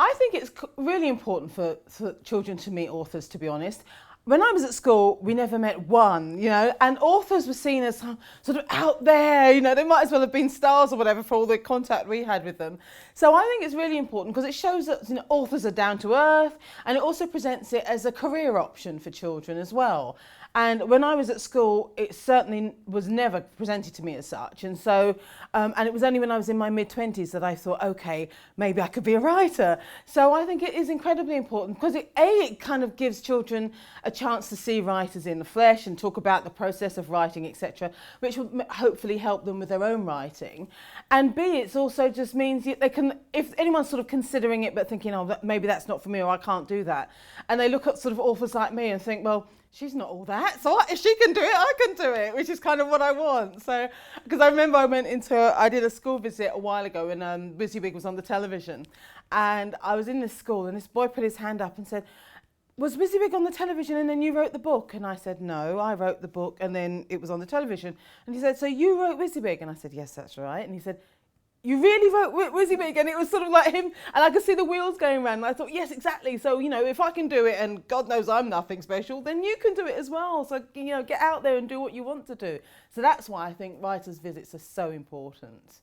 I think it's really important for children to meet authors, to be honest. When I was at school, we never met one, and authors were seen as sort of out there, they might as well have been stars or whatever for all the contact we had with them. So I think it's really important because it shows that authors are down to earth, and it also presents it as a career option for children as well. And when I was at school, it certainly was never presented to me as such. And so, and it was only when I was in my mid-20s that I thought, okay, maybe I could be a writer. So I think it is incredibly important because it kind of gives children a chance to see writers in the flesh and talk about the process of writing, etc., which will hopefully help them with their own writing. And B, it also just means they can, if anyone's sort of considering it but thinking, oh, maybe that's not for me or I can't do that, and they look at sort of authors like me and think, well, she's not all that, so if she can do it, I can do it, which is kind of what I want. So, because I remember I did a school visit a while ago when WYSIWYG was on the television, and I was in this school and this boy put his hand up and said, was WYSIWYG on the television and then you wrote the book? And I said, no, I wrote the book and then it was on the television. And he said, so you wrote WYSIWYG? And I said, yes, that's right. And he said, you really wrote WYSIWYG? And it was sort of like him, and I could see the wheels going around. And I thought, yes, exactly. So, if I can do it, and God knows I'm nothing special, then you can do it as well. So, get out there and do what you want to do. So that's why I think writers' visits are so important.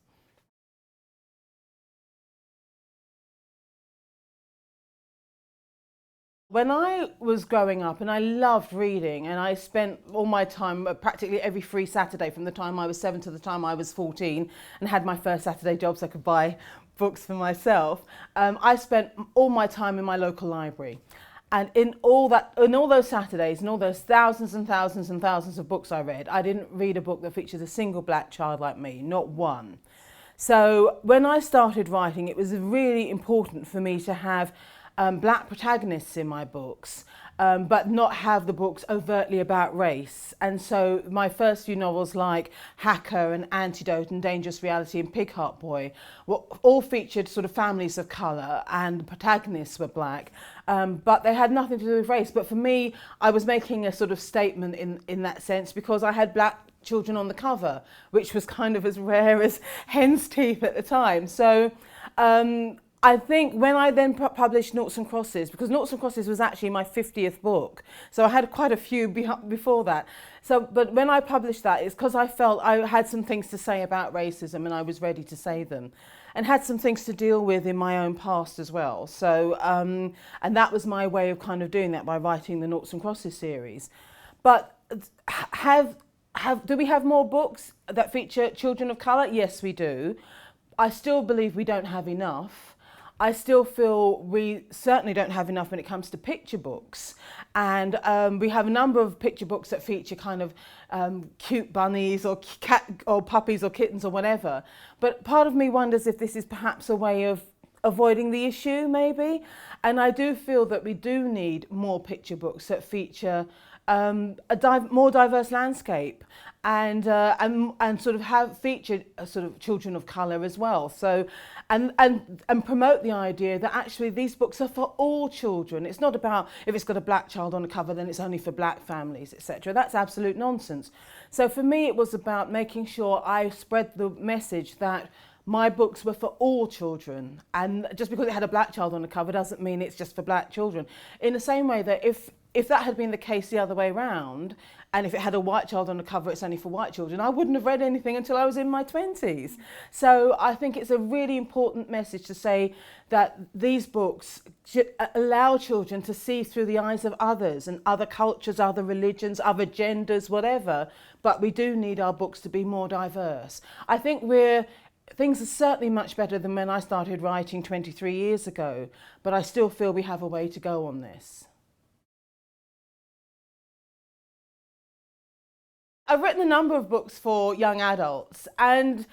When I was growing up, and I loved reading, and I spent all my time, practically every free Saturday from the time I was 7 to the time I was 14, and had my first Saturday job so I could buy books for myself, I spent all my time in my local library. And in all those Saturdays, and all those thousands and thousands and thousands of books I read, I didn't read a book that featured a single black child like me, not one. So when I started writing, it was really important for me to have black protagonists in my books, but not have the books overtly about race. And so my first few novels like Hacker and Antidote and Dangerous Reality and Pig Heart Boy all featured sort of families of colour, and the protagonists were black, but they had nothing to do with race. But for me, I was making a sort of statement in that sense because I had black children on the cover, which was kind of as rare as hen's teeth at the time. So I think when I then published Noughts and Crosses, because Noughts and Crosses was actually my 50th book, so I had quite a few before that. So, but when I published that, it's because I felt I had some things to say about racism and I was ready to say them, and had some things to deal with in my own past as well. So, and that was my way of kind of doing that by writing the Noughts and Crosses series. But do we have more books that feature children of colour? Yes, we do. I still believe we don't have enough. I still feel we certainly don't have enough when it comes to picture books. And we have a number of picture books that feature kind of cute bunnies or cat or puppies or kittens or whatever. But part of me wonders if this is perhaps a way of avoiding the issue, maybe. And I do feel that we do need more picture books that feature more diverse landscape and sort of have featured sort of children of colour as well. So and promote the idea that actually these books are for all children. It's not about if it's got a black child on the cover then it's only for black families, etc. That's absolute nonsense. So for me it was about making sure I spread the message that my books were for all children, and just because it had a black child on the cover doesn't mean it's just for black children. In the same way that if that had been the case the other way round, and if it had a white child on the cover, it's only for white children, I wouldn't have read anything until I was in my 20s. So I think it's a really important message to say that these books allow children to see through the eyes of others and other cultures, other religions, other genders, whatever. But we do need our books to be more diverse. I think things are certainly much better than when I started writing 23 years ago, but I still feel we have a way to go on this. I've written a number of books for young adults, and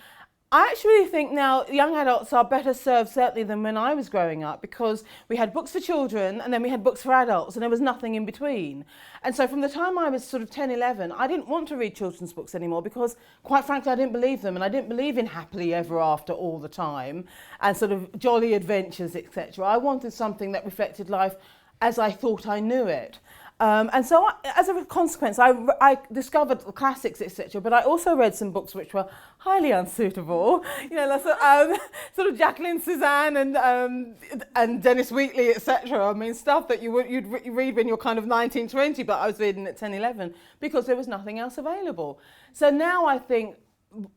I actually think now young adults are better served certainly than when I was growing up, because we had books for children and then we had books for adults and there was nothing in between. And so from the time I was sort of 10, 11, I didn't want to read children's books anymore because quite frankly I didn't believe them, and I didn't believe in happily ever after all the time and sort of jolly adventures, etc. I wanted something that reflected life as I thought I knew it. And so, as a consequence, I discovered the classics, etc. But I also read some books which were highly unsuitable. You know, sort of Jacqueline Suzanne and Dennis Wheatley, etc. I mean, stuff that you'd read when you're kind of 19, 20, but I was reading at 10, 11 because there was nothing else available. So now I think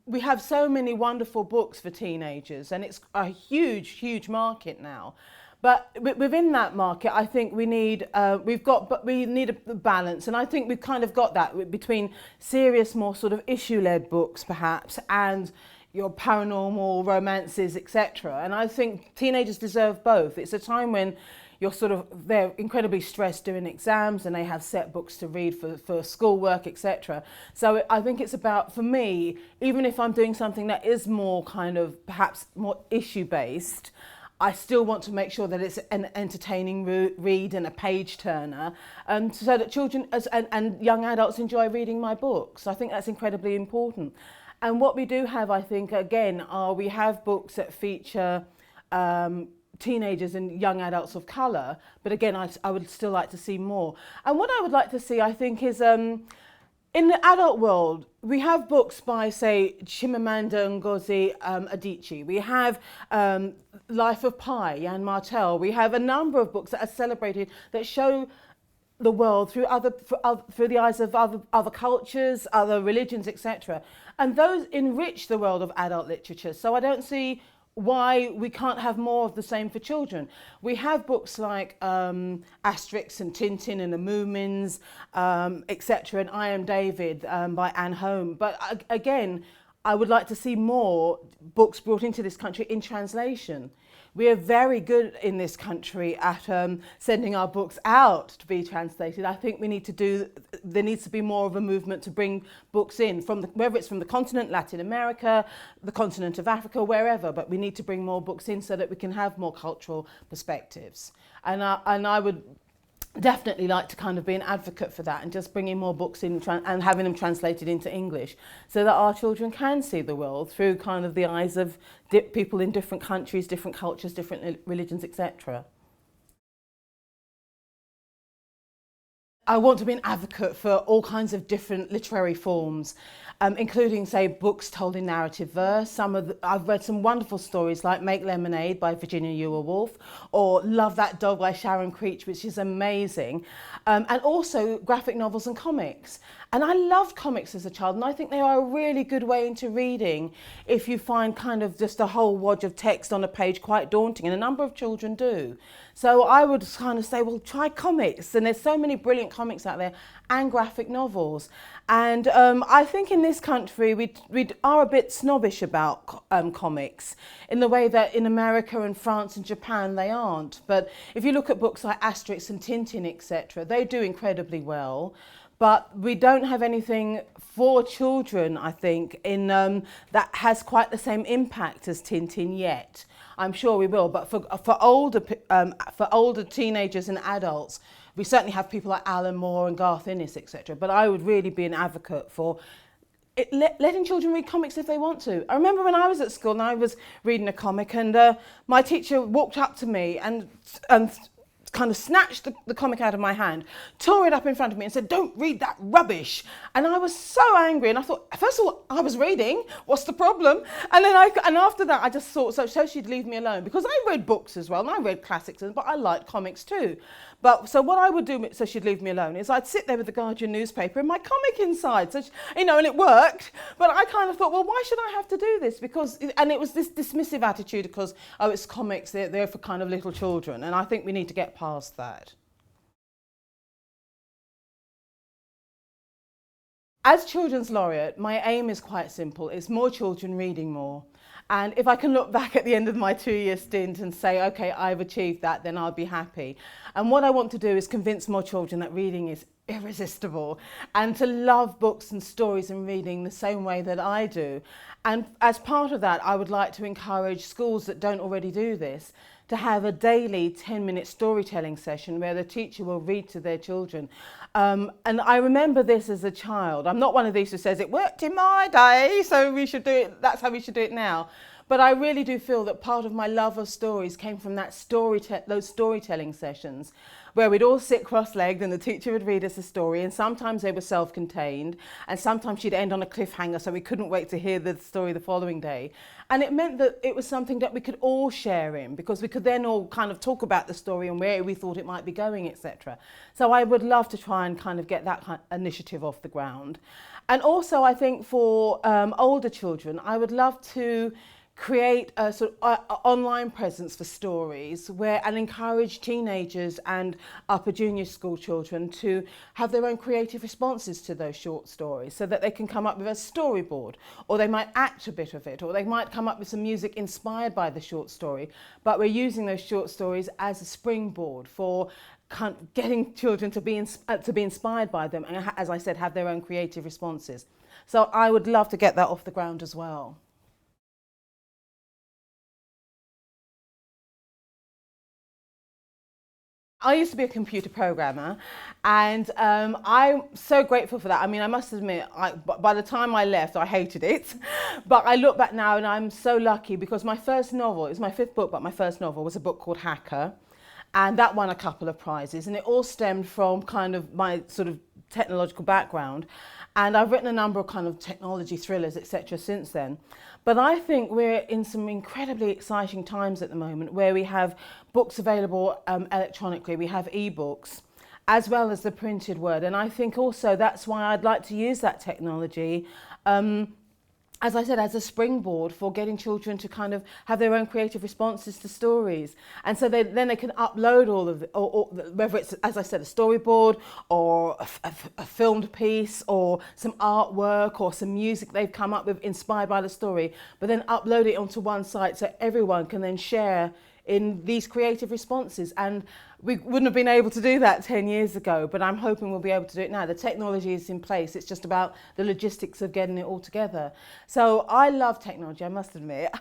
we have so many wonderful books for teenagers, and it's a huge, huge market now. But within that market, I think we need a balance, and I think we've kind of got that between serious, more sort of issue-led books, perhaps, and your paranormal romances, etc. And I think teenagers deserve both. It's a time when they're incredibly stressed doing exams, and they have set books to read for schoolwork, etc. So I think it's about, for me, even if I'm doing something that is more kind of perhaps more issue-based, I still want to make sure that it's an entertaining read and a page turner, so that children and young adults enjoy reading my books. I think that's incredibly important. And what we do have, I think, again, we have books that feature teenagers and young adults of colour, but again, I would still like to see more. And what I would like to see, I think, is in the adult world, we have books by, say, Chimamanda Ngozi Adichie. We have Life of Pi, Yann Martel. We have a number of books that are celebrated that show the world through the eyes of other cultures, other religions, etc. And those enrich the world of adult literature. So I don't see why we can't have more of the same for children. We have books like Asterix and Tintin and the Moomins, etc., and I Am David by Anne Home. But again, I would like to see more books brought into this country in translation. We are very good in this country at sending our books out to be translated. I think there needs to be more of a movement to bring books in, whether it's from the continent, Latin America, the continent of Africa, wherever, but we need to bring more books in so that we can have more cultural perspectives. And I would definitely like to kind of be an advocate for that and just bringing more books in and having them translated into English so that our children can see the world through kind of the eyes of people in different countries, different cultures, different religions, etc. I want to be an advocate for all kinds of different literary forms, including, say, books told in narrative verse. I've read some wonderful stories like Make Lemonade by Virginia Ewell Wolf, or Love That Dog by Sharon Creech, which is amazing, and also graphic novels and comics. And I loved comics as a child, and I think they are a really good way into reading if you find kind of just a whole wodge of text on a page quite daunting, and a number of children do. So I would kind of say, well, try comics, and there's so many brilliant comics out there, and graphic novels. And I think in this country we are a bit snobbish about comics, in the way that in America and France and Japan they aren't. But if you look at books like Asterix and Tintin, etc., they do incredibly well. But we don't have anything for children, I think, that has quite the same impact as Tintin yet. I'm sure we will, but for older teenagers and adults, we certainly have people like Alan Moore and Garth Ennis, etc. But I would really be an advocate for letting children read comics if they want to. I remember when I was at school and I was reading a comic, and my teacher walked up to me and kind of snatched the comic out of my hand, tore it up in front of me and said, "Don't read that rubbish." And I was so angry, and I thought, first of all, I was reading, what's the problem? And then after that I just thought, so she'd leave me alone, because I read books as well, and I read classics, but I liked comics too. But so what I would do, so she'd leave me alone, is I'd sit there with the Guardian newspaper and my comic inside, so and it worked. But I kind of thought, well, why should I have to do this? And it was this dismissive attitude because, oh, it's comics, they're for kind of little children, and I think we need to get past that. As Children's Laureate, my aim is quite simple. It's more children reading more. And if I can look back at the end of my 2-year stint and say, okay, I've achieved that, then I'll be happy. And what I want to do is convince more children that reading is irresistible, and to love books and stories and reading the same way that I do. And as part of that, I would like to encourage schools that don't already do this to have a daily 10-minute storytelling session where the teacher will read to their children. And I remember this as a child. I'm not one of these who says, it worked in my day, so we should do it, that's how we should do it now. But I really do feel that part of my love of stories came from that those storytelling sessions where we'd all sit cross-legged and the teacher would read us a story, and sometimes they were self-contained and sometimes she'd end on a cliffhanger so we couldn't wait to hear the story the following day. And it meant that it was something that we could all share in, because we could then all kind of talk about the story and where we thought it might be going, etc. So I would love to try and kind of get that kind of initiative off the ground. And also I think for older children, I would love to create a sort of online presence for stories and encourage teenagers and upper junior school children to have their own creative responses to those short stories, so that they can come up with a storyboard, or they might act a bit of it, or they might come up with some music inspired by the short story, but we're using those short stories as a springboard for getting children to be inspired by them and, as I said, have their own creative responses. So I would love to get that off the ground as well. I used to be a computer programmer, and I'm so grateful for that. I mean, I must admit, by the time I left, I hated it. But I look back now and I'm so lucky, because my first novel, it was my 5th book, but my first novel was a book called Hacker. And that won a couple of prizes, and it all stemmed from kind of my sort of technological background. And I've written a number of kind of technology thrillers, etc. since then. But I think we're in some incredibly exciting times at the moment, where we have books available electronically, we have ebooks, as well as the printed word. And I think also that's why I'd like to use that technology, as I said, as a springboard for getting children to kind of have their own creative responses to stories. And so then they can upload all of it, or whether it's, as I said, a storyboard or a filmed piece or some artwork or some music they've come up with inspired by the story, but then upload it onto one site so everyone can then share in these creative responses. And we wouldn't have been able to do that 10 years ago, but I'm hoping we'll be able to do it now. The technology is in place. It's just about the logistics of getting it all together. So I love technology, I must admit.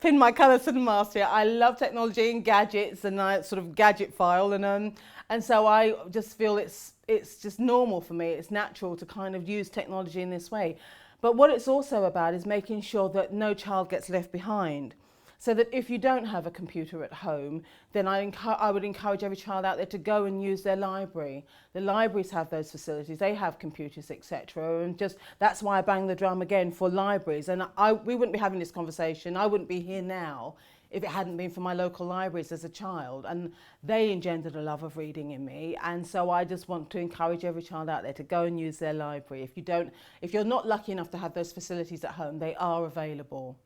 Pin my colours to the mast here. I love technology and gadgets, and I sort of gadget file. And so I just feel it's just normal for me. It's natural to kind of use technology in this way. But what it's also about is making sure that no child gets left behind. So that if you don't have a computer at home, then I would encourage every child out there to go and use their library. The libraries have those facilities, they have computers, etc. And just that's why I bang the drum again for libraries. And we wouldn't be having this conversation, I wouldn't be here now if it hadn't been for my local libraries as a child. And they engendered a love of reading in me. And so I just want to encourage every child out there to go and use their library. If you're not lucky enough to have those facilities at home, they are available.